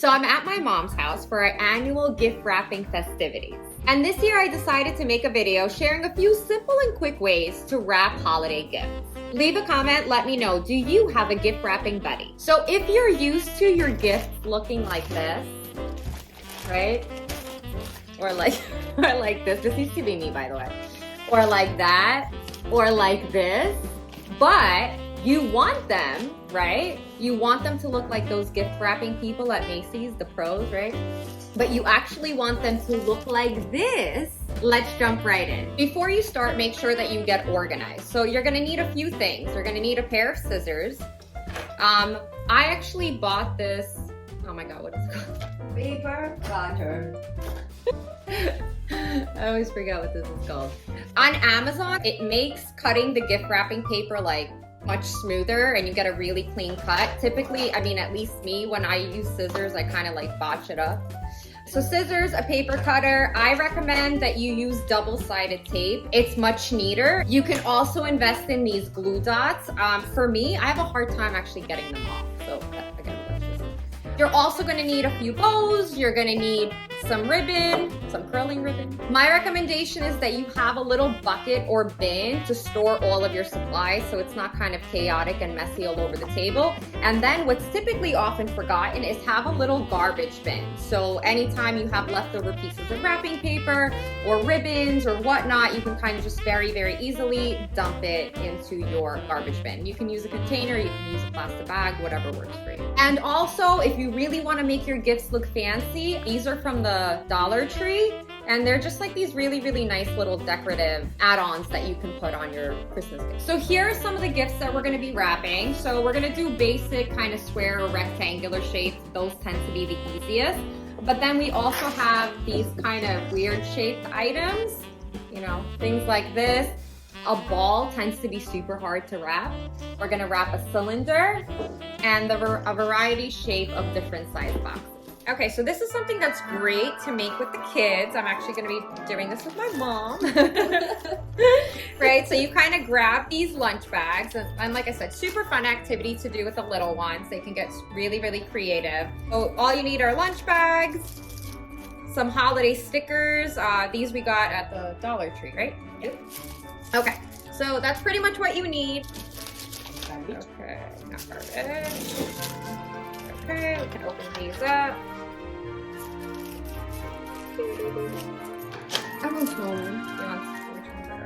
So I'm at my mom's house for our annual gift wrapping festivities. And this year I decided to make a video sharing a few simple and quick ways to wrap holiday gifts. Leave a comment, let me know, do you have a gift wrapping buddy? So if you're used to your gifts looking like this, right? Or like this used to be me, by the way. Or like that, or like this, but you want them, right? You want them to look like those gift wrapping people at Macy's, the pros, right? But you actually want them to look like this. Let's jump right in. Before you start, make sure that you get organized. So you're gonna need a few things. You're gonna need a pair of scissors. I actually bought this, oh my God, what is it called? Paper cutter. I always forget what this is called. On Amazon, it makes cutting the gift wrapping paper like much smoother and you get a really clean cut. Typically, I mean, at least me, when I use scissors, I kind of like botch it up. So scissors, a paper cutter. I recommend that you use double-sided tape. It's much neater. You can also invest in these glue dots. For me, I have a hard time actually getting them off. So again, that's just... You're also gonna need a few bows. You're gonna need some ribbon, some curling ribbon. My recommendation is that you have a little bucket or bin to store all of your supplies so it's not kind of chaotic and messy all over the table. And then what's typically often forgotten is have a little garbage bin. So anytime you have leftover pieces of wrapping paper or ribbons or whatnot, you can kind of just very, very easily dump it into your garbage bin. You can use a container, you can use a plastic bag, whatever works for you. And also, if you really want to make your gifts look fancy, these are from the Dollar Tree, and they're just like these really, really nice little decorative add-ons that you can put on your Christmas gift. So here are some of the gifts that we're going to be wrapping. So we're going to do basic kind of square or rectangular shapes. Those tend to be the easiest. But then we also have these kind of weird shaped items, you know, things like this. A ball tends to be super hard to wrap. We're going to wrap a cylinder and a variety shape of different size boxes. Okay, so this is something that's great to make with the kids. I'm actually gonna be doing this with my mom. Right, so you kind of grab these lunch bags, and like I said, super fun activity to do with the little ones. They can get really, really creative. So all you need are lunch bags, some holiday stickers. These we got at the Dollar Tree, right? Yep. Okay, so that's pretty much what you need. Garbage. Okay, not garbage. Okay, we can open these up. Oh, snowman.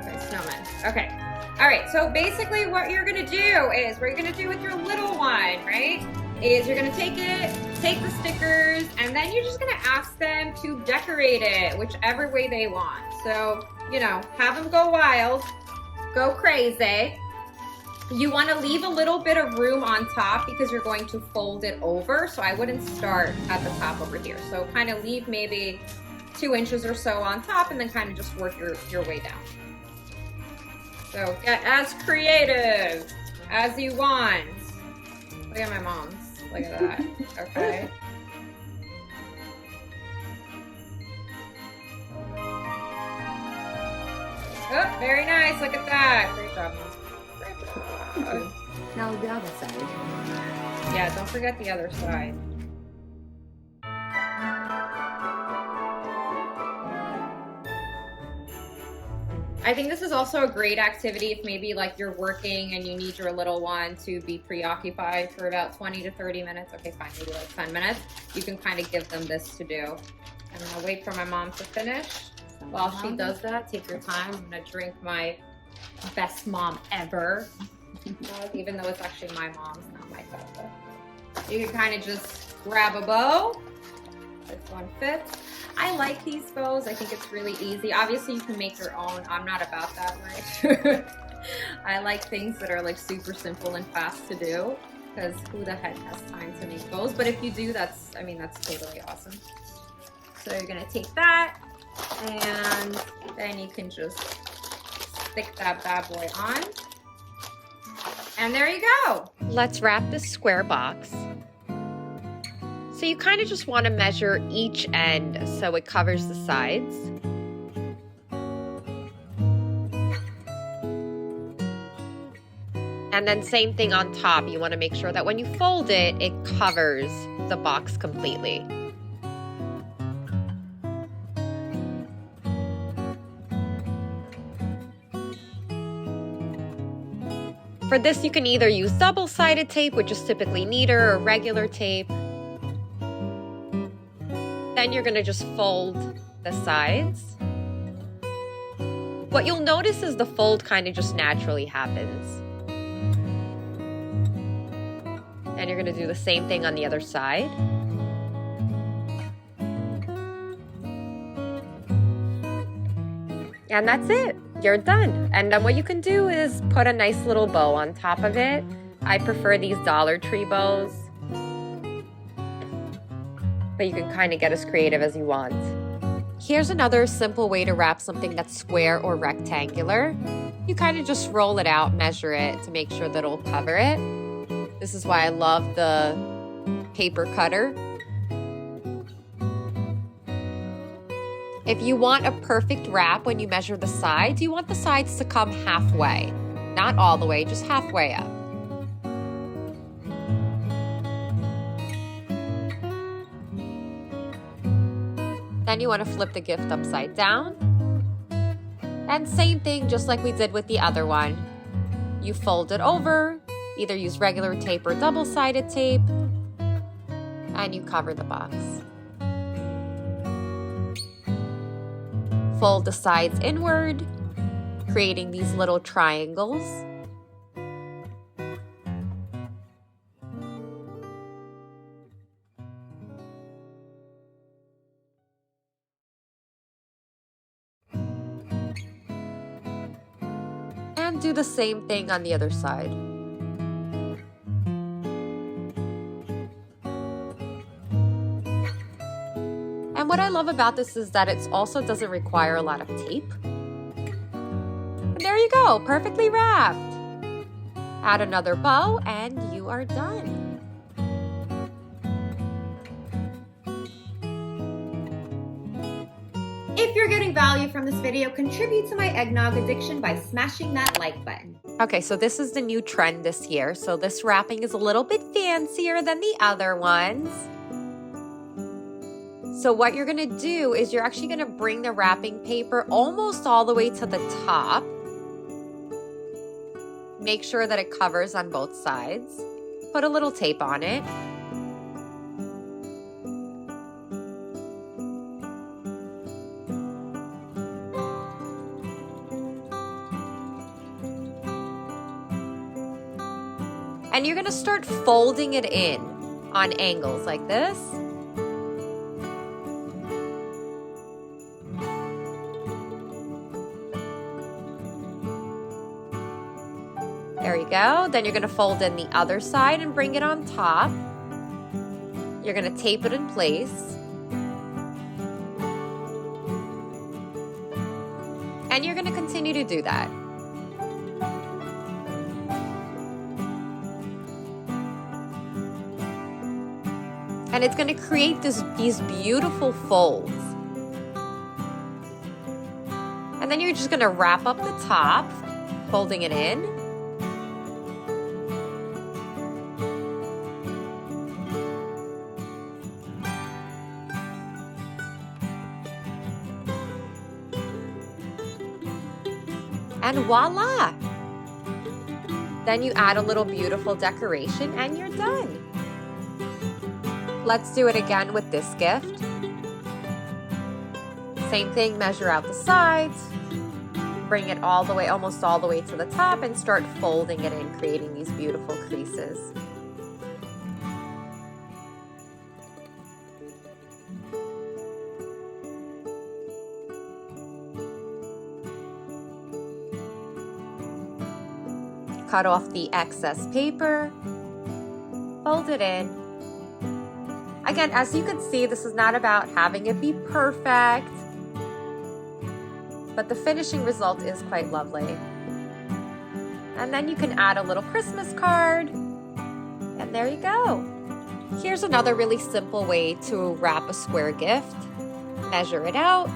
Okay, snowman. Okay. All right, so basically what you're gonna do is, what you're gonna do with your little one, right, is you're gonna take the stickers, and then you're just gonna ask them to decorate it whichever way they want. So, you know, have them go wild, go crazy. You want to leave a little bit of room on top because you're going to fold it over. So I wouldn't start at the top over here. So kind of leave maybe 2 inches or so on top and then kind of just work your way down. So get as creative as you want. Look at my mom's. Look at that. Okay. Oh, very nice. Look at that. Great job, Mom. Now the other side. Yeah, don't forget the other side. I think this is also a great activity if maybe like you're working and you need your little one to be preoccupied for about 20 to 30 minutes. Okay, fine, maybe like 10 minutes. You can kind of give them this to do. I'm gonna wait for my mom to finish. While she does that, take your time. I'm gonna drink my best mom ever. Even though it's actually my mom's, not my favorite. You can kind of just grab a bow. This one fits. I like these bows. I think it's really easy. Obviously, you can make your own. I'm not about that way. I like things that are like super simple and fast to do because who the heck has time to make bows? But if you do, that's totally awesome. So you're gonna take that and then you can just stick that bad boy on. And there you go. Let's wrap this square box. So you kind of just want to measure each end so it covers the sides. And then same thing on top. You want to make sure that when you fold it, it covers the box completely. For this, you can either use double-sided tape, which is typically neater, or regular tape. Then you're going to just fold the sides. What you'll notice is the fold kind of just naturally happens. And you're going to do the same thing on the other side. And that's it. You're done. And then what you can do is put a nice little bow on top of it. I prefer these Dollar Tree bows. But you can kind of get as creative as you want. Here's another simple way to wrap something that's square or rectangular. You kind of just roll it out, measure it to make sure that it'll cover it. This is why I love the paper cutter. If you want a perfect wrap when you measure the sides, you want the sides to come halfway. Not all the way, just halfway up. Then you want to flip the gift upside down. And same thing, just like we did with the other one. You fold it over, either use regular tape or double-sided tape, and you cover the box. Fold the sides inward, creating these little triangles. And do the same thing on the other side. And what I love about this is that it also doesn't require a lot of tape. And there you go, perfectly wrapped. Add another bow and you are done. If you're getting value from this video, contribute to my eggnog addiction by smashing that like button. Okay, so this is the new trend this year. So this wrapping is a little bit fancier than the other ones. So what you're gonna do is you're actually gonna bring the wrapping paper almost all the way to the top. Make sure that it covers on both sides. Put a little tape on it. And you're gonna start folding it in on angles like this. There you go. Then you're gonna fold in the other side and bring it on top. You're gonna tape it in place. And you're gonna continue to do that. And it's going to create these beautiful folds. And then you're just going to wrap up the top, folding it in. And voila! Then you add a little beautiful decoration and you're done. Let's do it again with this gift. Same thing, measure out the sides, bring it all the way, almost all the way to the top, and start folding it in, creating these beautiful creases. Cut off the excess paper, fold it in. Again, as you can see, this is not about having it be perfect, but the finishing result is quite lovely. And then you can add a little Christmas card, and there you go. Here's another really simple way to wrap a square gift. Measure it out.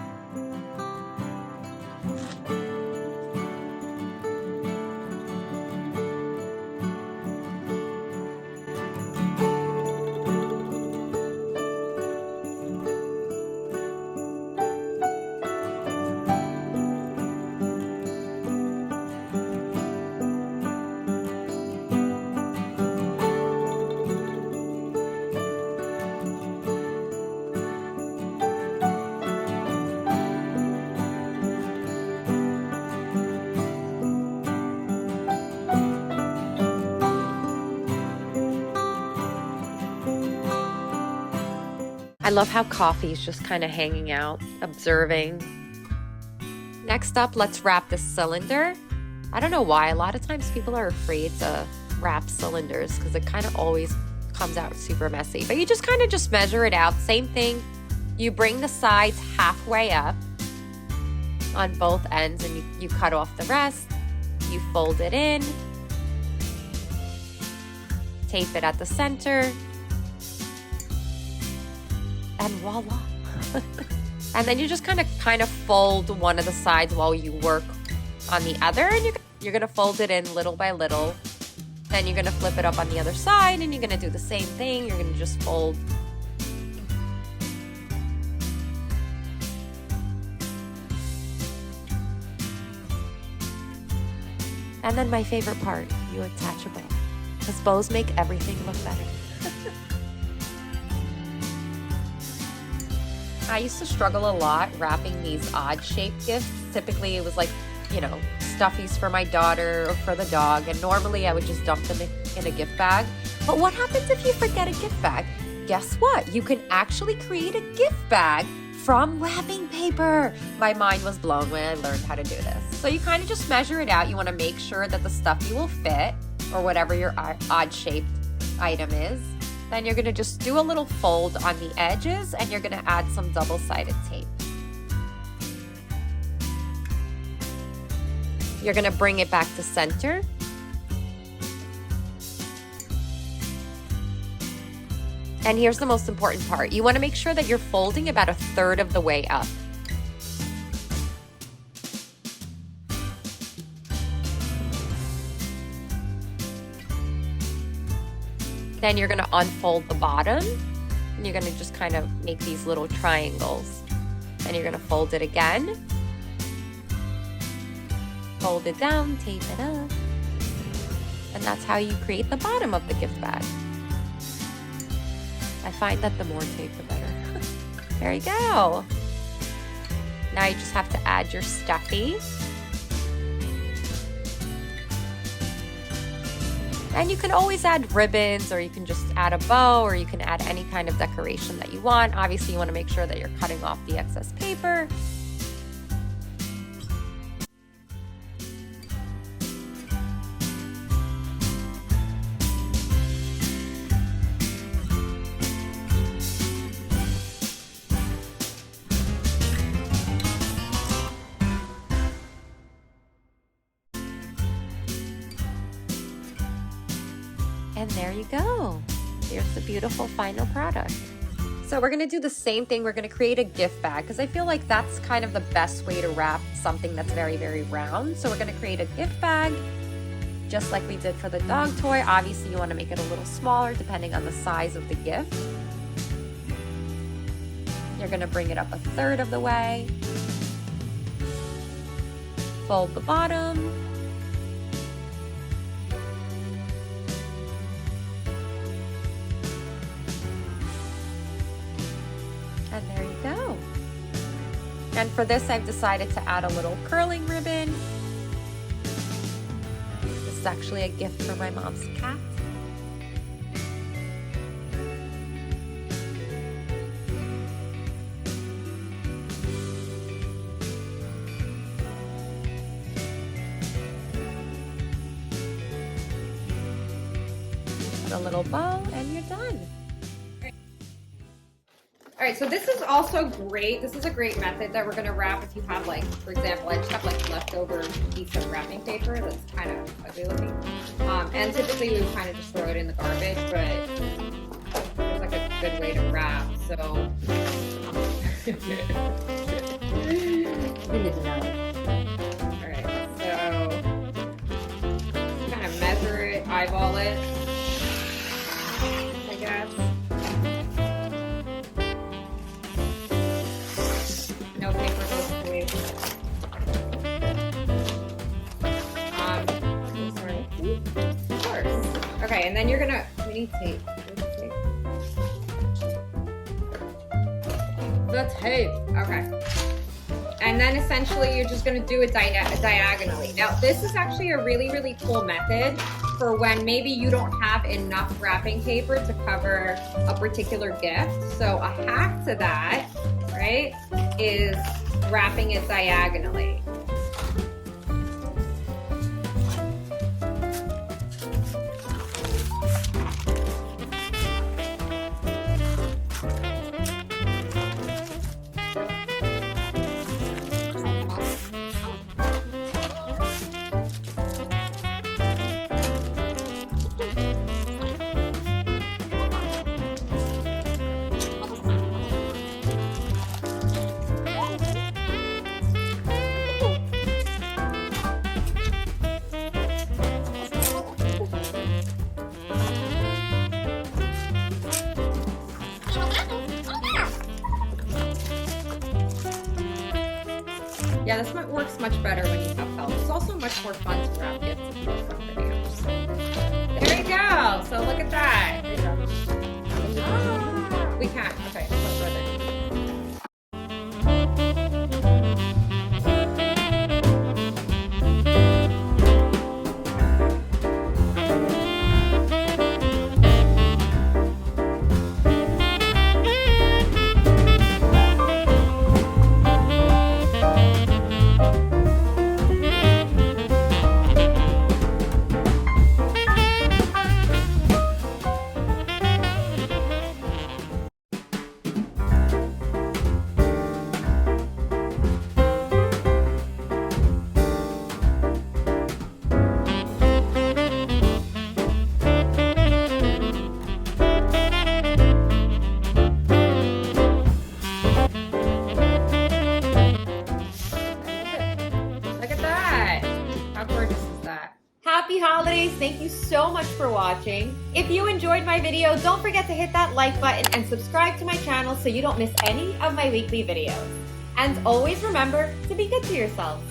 I love how coffee's just kind of hanging out, observing. Next up, let's wrap this cylinder. I don't know why, a lot of times people are afraid to wrap cylinders because it kind of always comes out super messy. But you just kind of just measure it out. Same thing, you bring the sides halfway up on both ends and you cut off the rest. You fold it in, tape it at the center, and voila. And then you just kind of fold one of the sides while you work on the other, and you're gonna fold it in little by little. Then you're gonna flip it up on the other side, and you're gonna do the same thing. You're gonna just fold. And then my favorite part, you attach a bow. Because bows make everything look better. I used to struggle a lot wrapping these odd shaped gifts. Typically it was like, you know, stuffies for my daughter or for the dog. And normally I would just dump them in a gift bag. But what happens if you forget a gift bag? Guess what? You can actually create a gift bag from wrapping paper. My mind was blown when I learned how to do this. So you kind of just measure it out. You want to make sure that the stuffy will fit, or whatever your odd shaped item is. Then you're going to just do a little fold on the edges, and you're going to add some double-sided tape. You're going to bring it back to center. And here's the most important part. You want to make sure that you're folding about 1/3 of the way up. Then you're going to unfold the bottom, and you're going to just kind of make these little triangles. Then you're going to fold it again. Fold it down, tape it up. And that's how you create the bottom of the gift bag. I find that the more tape, the better. There you go. Now you just have to add your stuffy. And you can always add ribbons, or you can just add a bow, or you can add any kind of decoration that you want. Obviously, you want to make sure that you're cutting off the excess paper. And there you go. Here's the beautiful final product. So we're gonna do the same thing. We're gonna create a gift bag, because I feel like that's kind of the best way to wrap something that's very, very round. So we're gonna create a gift bag, just like we did for the dog toy. Obviously, you wanna make it a little smaller depending on the size of the gift. You're gonna bring it up 1/3 of the way. Fold the bottom. And there you go. And for this, I've decided to add a little curling ribbon. This is actually a gift for my mom's cat. Put a little bow and you're done. All right, so this is also great. This is a great method that we're gonna wrap if you have, like, for example, I just have like leftover piece of wrapping paper that's kind of ugly looking. And typically we would kind of just throw it in the garbage, but there's like a good way to wrap, so. You need to know. All right, so kind of measure it, eyeball it, I guess. No paper goes to waste. Sorry. Of course. Okay, and then you're gonna, we need tape. Where's the tape? Okay. And then essentially you're just gonna do it diagonally. Now this is actually a really, really cool method for when maybe you don't have enough wrapping paper to cover a particular gift. So a hack to that, right, is wrapping it diagonally. Yeah, this works much better when you have help. It's also much more fun to wrap gifts if you have somebody else. There you go. So look at that. We can. Okay, let's go there. Happy holidays! Thank you so much for watching. If you enjoyed my video, don't forget to hit that like button and subscribe to my channel so you don't miss any of my weekly videos. And always remember to be good to yourself.